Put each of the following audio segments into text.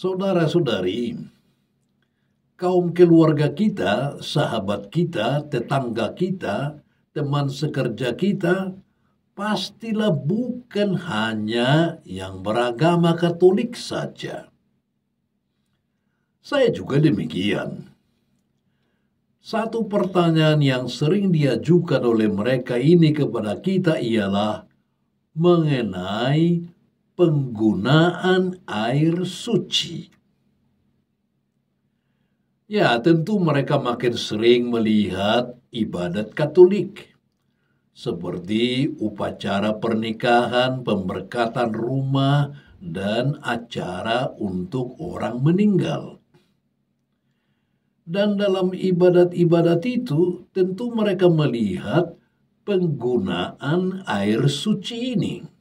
Saudara-saudari, kaum keluarga kita, sahabat kita, tetangga kita, teman sekerja kita, pastilah bukan hanya yang beragama Katolik saja. Saya juga demikian. Satu pertanyaan yang sering diajukan oleh mereka ini kepada kita ialah mengenai penggunaan air suci. Ya, tentu mereka makin sering melihat ibadat Katolik, seperti upacara pernikahan, pemberkatan rumah, dan acara untuk orang meninggal. Dan dalam ibadat-ibadat itu, tentu mereka melihat penggunaan air suci ini.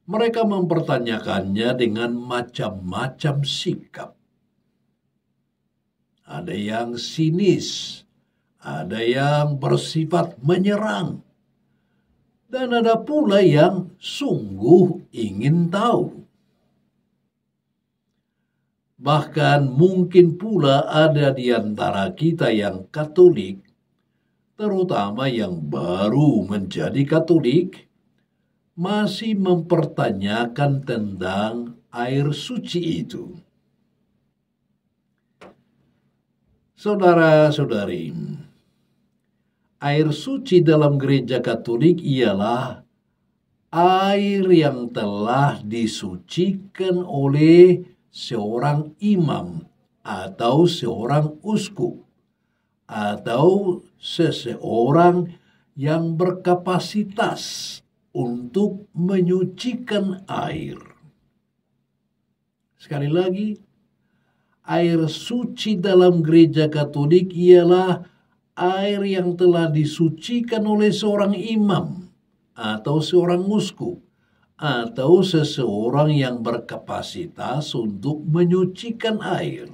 Mereka mempertanyakannya dengan macam-macam sikap. Ada yang sinis, ada yang bersifat menyerang, dan ada pula yang sungguh ingin tahu. Bahkan mungkin pula ada di antara kita yang Katolik, terutama yang baru menjadi Katolik, masih mempertanyakan tentang air suci itu. Saudara-saudari, air suci dalam gereja Katolik ialah air yang telah disucikan oleh seorang imam atau seorang uskup atau seseorang yang berkapasitas untuk menyucikan air. Sekali lagi, air suci dalam gereja Katolik ialah air yang telah disucikan oleh seorang imam atau seorang uskup atau seseorang yang berkapasitas untuk menyucikan air.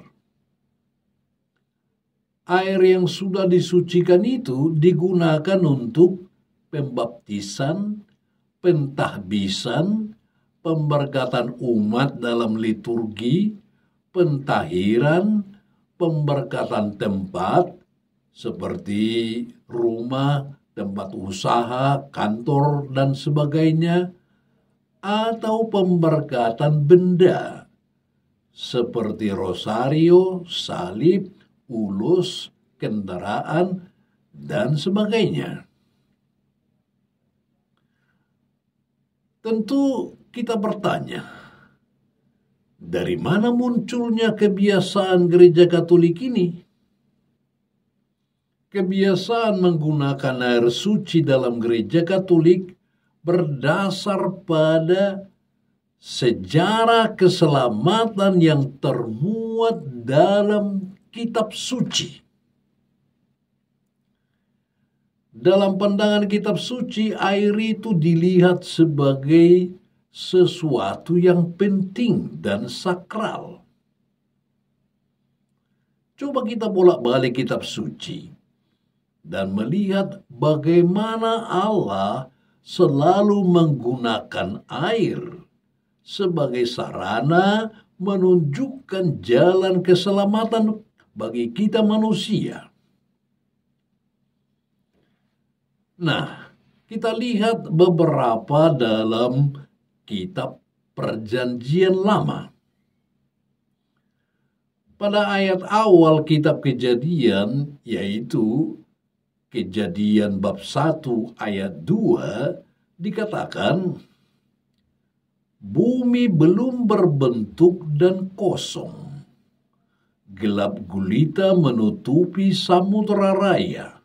Air yang sudah disucikan itu digunakan untuk pembaptisan, pentahbisan, pemberkatan umat dalam liturgi, pentahiran, pemberkatan tempat seperti rumah, tempat usaha, kantor, dan sebagainya, atau pemberkatan benda seperti rosario, salib, ulus, kendaraan, dan sebagainya. Tentu kita bertanya, dari mana munculnya kebiasaan gereja Katolik ini? Kebiasaan menggunakan air suci dalam gereja Katolik berdasar pada sejarah keselamatan yang termuat dalam kitab suci. Dalam pandangan kitab suci, air itu dilihat sebagai sesuatu yang penting dan sakral. Coba kita bolak-balik kitab suci dan melihat bagaimana Allah selalu menggunakan air sebagai sarana menunjukkan jalan keselamatan bagi kita manusia. Nah, kita lihat beberapa dalam kitab Perjanjian Lama. Pada ayat awal kitab Kejadian, yaitu Kejadian bab 1 ayat 2, dikatakan, bumi belum berbentuk dan kosong. Gelap gulita menutupi samudera raya.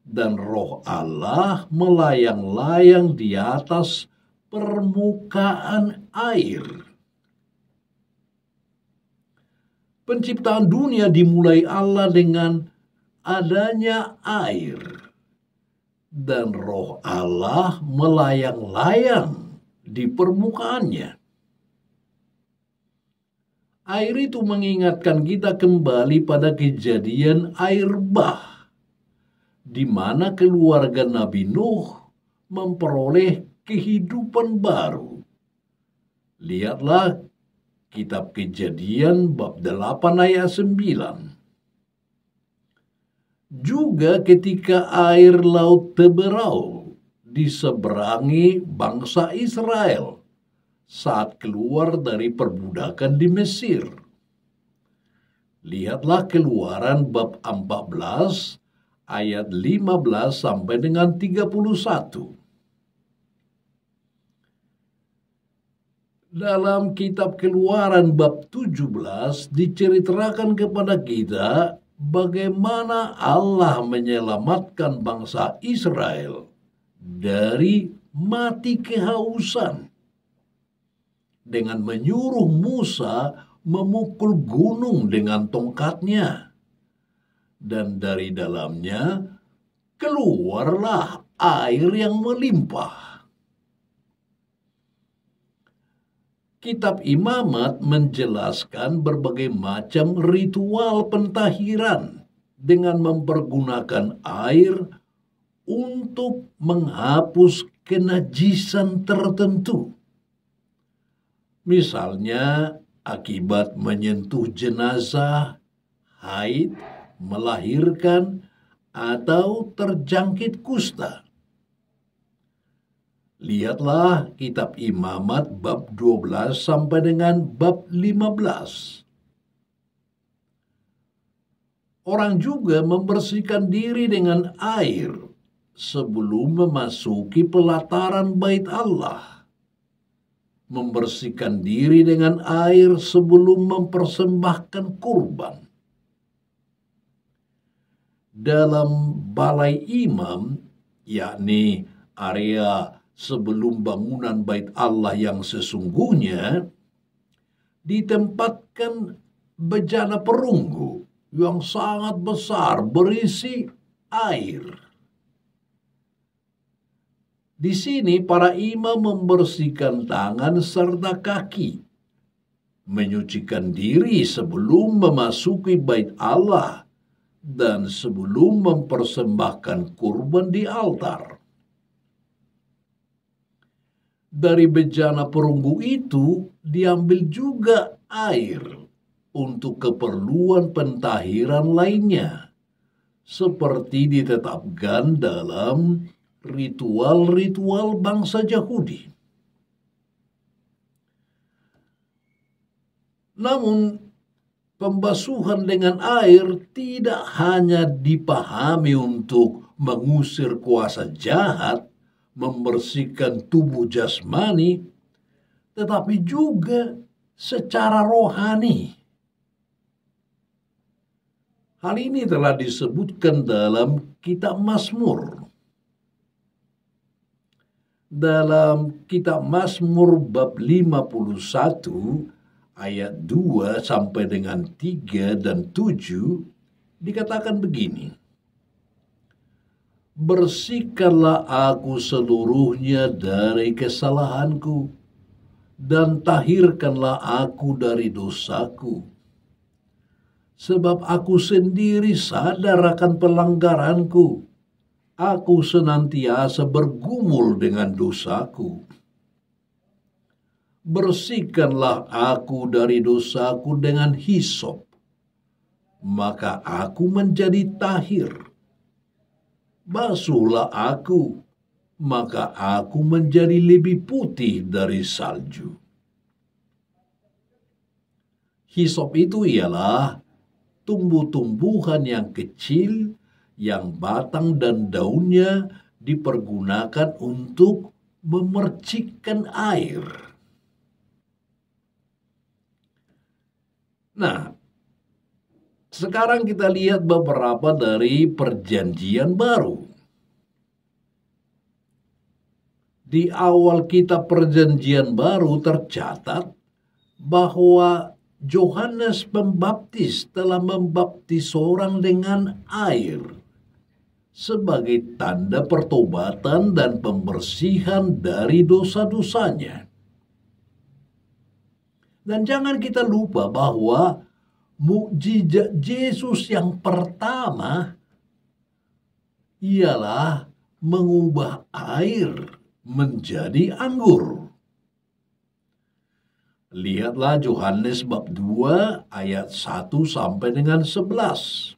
Dan roh Allah melayang-layang di atas permukaan air. Penciptaan dunia dimulai Allah dengan adanya air. Dan roh Allah melayang-layang di permukaannya. Air itu mengingatkan kita kembali pada kejadian air bah, di mana keluarga Nabi Nuh memperoleh kehidupan baru Lihatlah Kitab Kejadian bab 8 ayat 9. Juga ketika air laut Teberau diseberangi bangsa Israel saat keluar dari perbudakan di Mesir. Lihatlah Keluaran bab 14 ayat 15 sampai dengan 31. Dalam kitab Keluaran bab 17 diceritakan kepada kita bagaimana Allah menyelamatkan bangsa Israel dari mati kehausan dengan menyuruh Musa memukul gunung dengan tongkatnya, dan dari dalamnya keluarlah air yang melimpah. Kitab Imamat menjelaskan berbagai macam ritual pentahiran dengan mempergunakan air untuk menghapus kenajisan tertentu. Misalnya akibat menyentuh jenazah, haid, melahirkan, atau terjangkit kusta. Lihatlah kitab Imamat bab 12 sampai dengan bab 15. Orang juga membersihkan diri dengan air sebelum memasuki pelataran bait Allah. Membersihkan diri dengan air sebelum mempersembahkan kurban. Dalam balai imam, yakni area sebelum bangunan bait Allah yang sesungguhnya, ditempatkan bejana perunggu yang sangat besar berisi air. Di sini para imam membersihkan tangan serta kaki, menyucikan diri sebelum memasuki bait Allah dan sebelum mempersembahkan kurban di altar. Dari bejana perunggu itu diambil juga air untuk keperluan pentahiran lainnya, seperti ditetapkan dalam ritual-ritual bangsa Yahudi. Namun, pembasuhan dengan air tidak hanya dipahami untuk mengusir kuasa jahat, membersihkan tubuh jasmani, tetapi juga secara rohani. Hal ini telah disebutkan dalam kitab Mazmur. Dalam kitab Mazmur bab 51 ayat 2 sampai dengan 3 dan 7 dikatakan begini. Bersihkanlah aku seluruhnya dari kesalahanku, dan tahirkanlah aku dari dosaku. Sebab aku sendiri sadar akan pelanggaranku, aku senantiasa bergumul dengan dosaku. Bersihkanlah aku dari dosaku dengan hisop, maka aku menjadi tahir. Basuhlah aku, maka aku menjadi lebih putih dari salju. Hisop itu ialah tumbuh-tumbuhan yang kecil, yang batang dan daunnya dipergunakan untuk memercikkan air. Nah, sekarang kita lihat beberapa dari Perjanjian Baru. Di awal kitab Perjanjian Baru tercatat bahwa Yohanes Pembaptis telah membaptis orang dengan air sebagai tanda pertobatan dan pembersihan dari dosa-dosanya. Dan jangan kita lupa bahwa mukjizat Yesus yang pertama ialah mengubah air menjadi anggur. Lihatlah Yohanes bab 2 ayat 1 sampai dengan 11.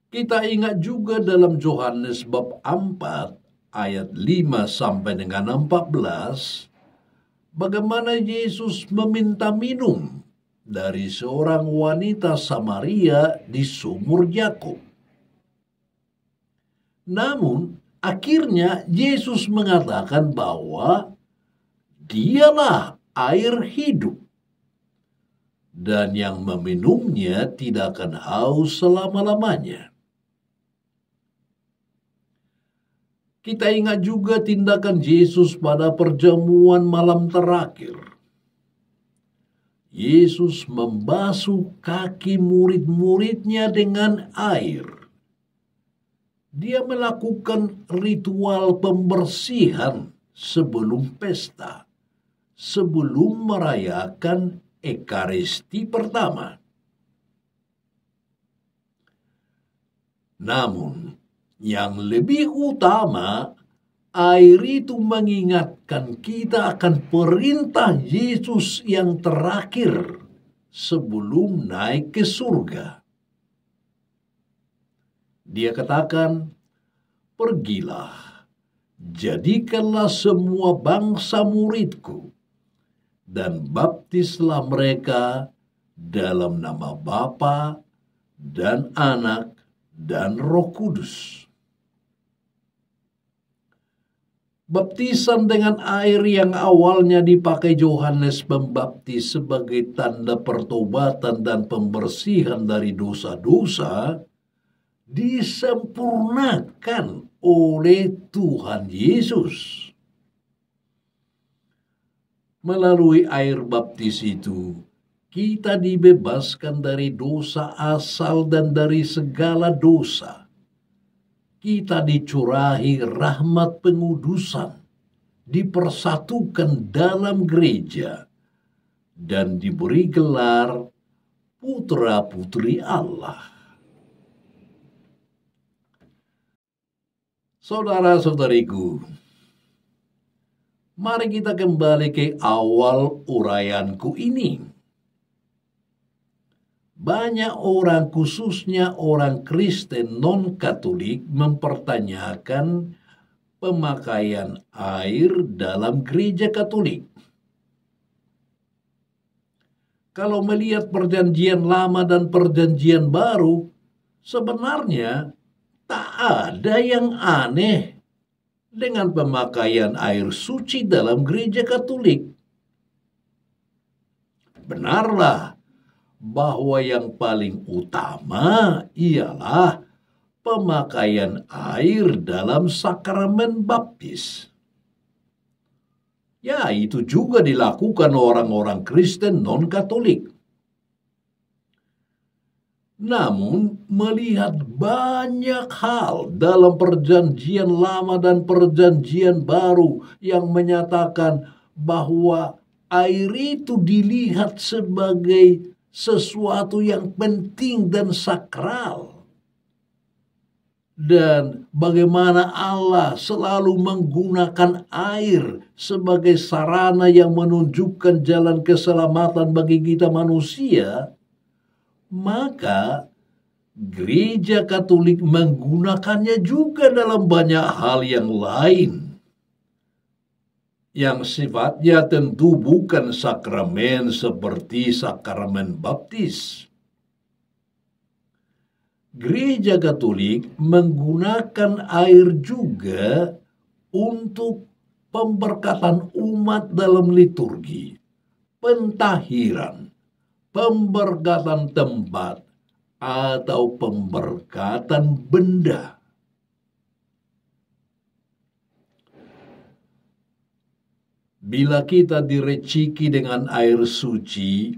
Kita ingat juga dalam Yohanes bab 4 ayat 5 sampai dengan 14, bagaimana Yesus meminta minum dari seorang wanita Samaria di sumur Yakub. Namun, akhirnya Yesus mengatakan bahwa Dialah air hidup, dan yang meminumnya tidak akan haus selama-lamanya. Kita ingat juga tindakan Yesus pada perjamuan malam terakhir. Yesus membasuh kaki murid-muridnya dengan air. Dia melakukan ritual pembersihan sebelum pesta, sebelum merayakan Ekaristi pertama. Namun, yang lebih utama, air itu mengingatkan kita akan perintah Yesus yang terakhir sebelum naik ke surga. Dia katakan, "Pergilah, jadikanlah semua bangsa muridku, dan baptislah mereka dalam nama Bapa dan Anak dan Roh Kudus." Baptisan dengan air yang awalnya dipakai Yohanes Pembaptis sebagai tanda pertobatan dan pembersihan dari dosa-dosa disempurnakan oleh Tuhan Yesus. Melalui air baptis itu, kita dibebaskan dari dosa asal dan dari segala dosa. Kita dicurahi rahmat pengudusan, dipersatukan dalam gereja, dan diberi gelar putra-putri Allah. Saudara-saudariku, mari kita kembali ke awal uraianku ini. Banyak orang, khususnya orang Kristen non-Katolik, mempertanyakan pemakaian air dalam gereja Katolik. Kalau melihat perjanjian lama dan perjanjian baru, sebenarnya tak ada yang aneh dengan pemakaian air suci dalam gereja Katolik. Benarlah bahwa yang paling utama ialah pemakaian air dalam sakramen baptis. Ya, itu juga dilakukan orang-orang Kristen non-Katolik. Namun, melihat banyak hal dalam perjanjian lama dan perjanjian baru yang menyatakan bahwa air itu dilihat sebagai sesuatu yang penting dan sakral. Dan bagaimana Allah selalu menggunakan air sebagai sarana yang menunjukkan jalan keselamatan bagi kita manusia, maka gereja Katolik menggunakannya juga dalam banyak hal yang lain, yang sifatnya tentu bukan sakramen seperti sakramen baptis. Gereja Katolik menggunakan air juga untuk pemberkatan umat dalam liturgi, pentahiran, pemberkatan tempat, atau pemberkatan benda. Bila kita direciki dengan air suci,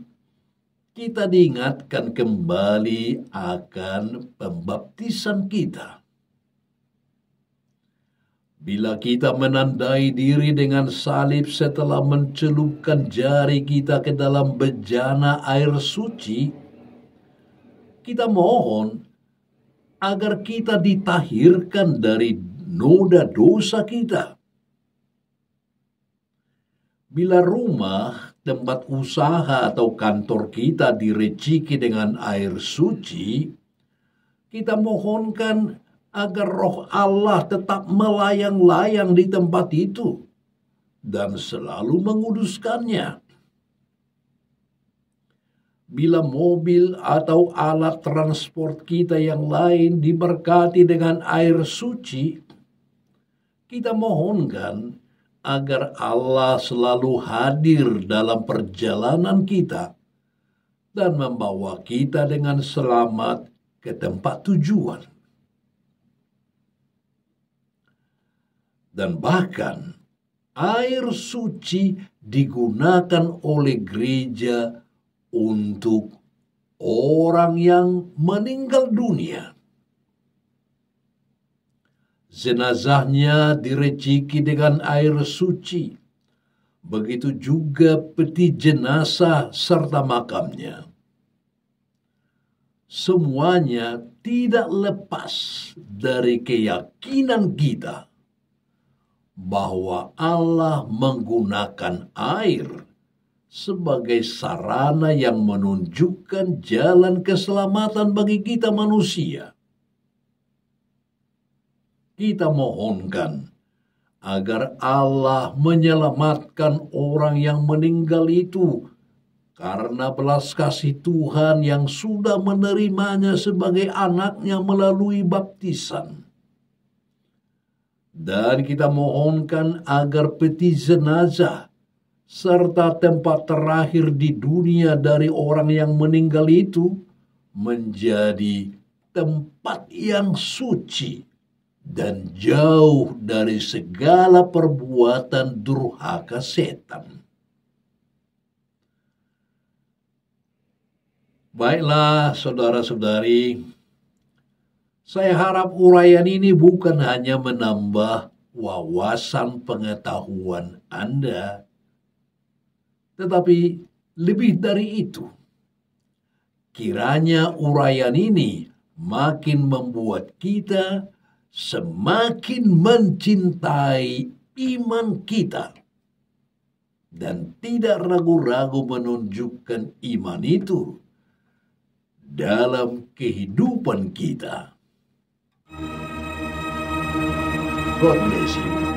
kita diingatkan kembali akan pembaptisan kita. Bila kita menandai diri dengan salib setelah mencelupkan jari kita ke dalam bejana air suci, kita mohon agar kita ditahirkan dari noda dosa kita. Bila rumah, tempat usaha atau kantor kita direciki dengan air suci, kita mohonkan agar roh Allah tetap melayang-layang di tempat itu dan selalu menguduskannya. Bila mobil atau alat transport kita yang lain diberkati dengan air suci, kita mohonkan agar Allah selalu hadir dalam perjalanan kita dan membawa kita dengan selamat ke tempat tujuan. Dan bahkan air suci digunakan oleh gereja untuk orang yang meninggal dunia. Jenazahnya direciki dengan air suci. Begitu juga peti jenazah serta makamnya. Semuanya tidak lepas dari keyakinan kita bahwa Allah menggunakan air sebagai sarana yang menunjukkan jalan keselamatan bagi kita manusia. Kita mohonkan agar Allah menyelamatkan orang yang meninggal itu karena belas kasih Tuhan yang sudah menerimanya sebagai anaknya melalui baptisan. Dan kita mohonkan agar peti jenazah serta tempat terakhir di dunia dari orang yang meninggal itu menjadi tempat yang suci dan jauh dari segala perbuatan durhaka setan. Baiklah, saudara-saudari, saya harap uraian ini bukan hanya menambah wawasan pengetahuan Anda, tetapi lebih dari itu, kiranya uraian ini makin membuat kita semakin mencintai iman kita dan tidak ragu-ragu menunjukkan iman itu dalam kehidupan kita. God bless you.